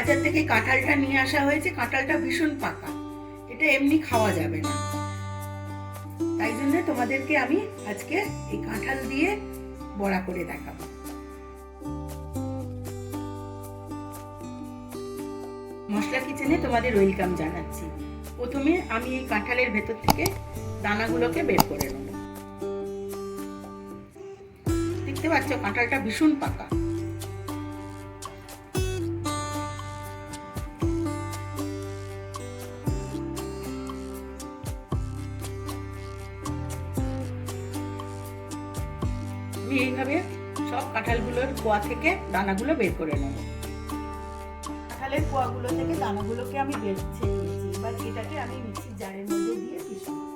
বাজার থেকে কাঁঠালটা নিয়ে আসা হয়েছে। কাঁঠালটা ভীষণ পাকা, এটা এমনি খাওয়া যাবে না। তাই জন্য তোমাদেরকে আমি আজকে এই কাঁঠাল দিয়ে বড়া করে দেখাবো। মশলা কিচেনে তোমাদের ওয়েলকাম জানাচ্ছি। প্রথমে আমি এই কাঁঠালের ভেতর থেকে দানাগুলোকে বের করে নেব। দেখতে পাচ্ছ কাঁঠালটা ভীষণ পাকা। আমি এইভাবে সব কাঁঠালগুলোর কোয়া থেকে দানাগুলো বের করে নেব। কাঁঠালের কোয়াগুলো থেকে দানাগুলোকে আমি বের করে নিয়েছি। এবার এটাকে আমি মিক্সির জারের মধ্যে দিয়ে পিষে নেব।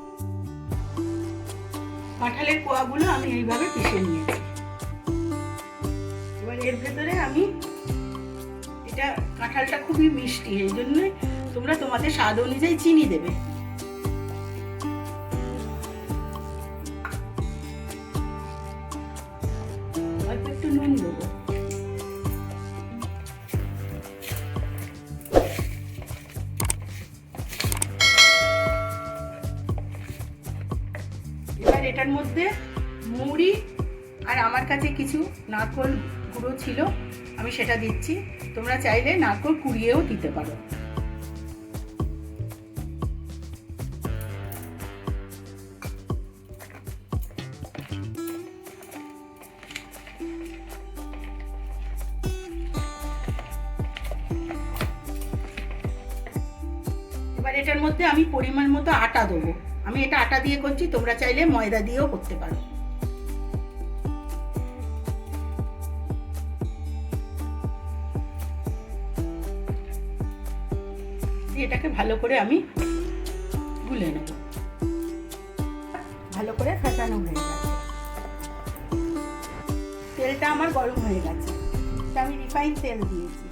কাঁঠালের কোয়াগুলো আমি এইভাবে পিষে নিয়েছি। এবার এর ভেতরে আমি এটা কাঁঠালটা খুবই মিষ্টি, এই জন্য তোমরা তোমাদের স্বাদ অনুযায়ী চিনি দেবে। অল্প একটু নুন দেবো। এবার এটার মধ্যে মুড়ি আর আমার কাছে কিছু নারকেল গুঁড়ো ছিল, আমি সেটা দিচ্ছি। তোমরা চাইলে নারকেল কুড়িয়েও দিতে পারো। এবার এটার মধ্যে আমি পরিমাণ মতো আটা দেবো। আমি এটা আটা দিয়ে করছি, তোমরা চাইলে ময়দা দিয়েও করতে পারো। এটাকে ভালো করে আমি গুলে নেব। ভালো করে ফেটানো হয়ে গেছে। তেলটা আমার গরম হয়ে গেছে। এটা আমি রিফাইন তেল দিয়েছি।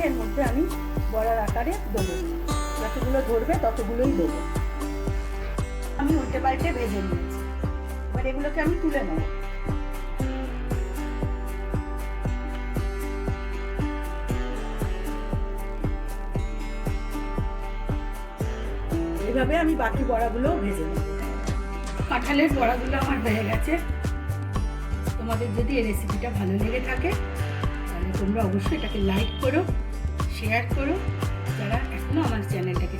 এর মধ্যে আমি বড়ার আকারে দেবো। যতগুলো ধরবে ততগুলোই দেবো। আমি উল্টে পাল্টে ভেজে নিয়েছি। এবার এগুলোকে আমি তুলে নেব। এইভাবে আমি বাকি বড়াগুলোও ভেজে নেব। কাঁঠালের বড়াগুলো আমার হয়ে গেছে। তোমাদের যদি এই রেসিপিটা ভালো লেগে থাকে তাহলে তোমরা অবশ্যই এটাকে লাইক করো, শেয়ার করো। যারা এখনো আমার চ্যানেলটাকে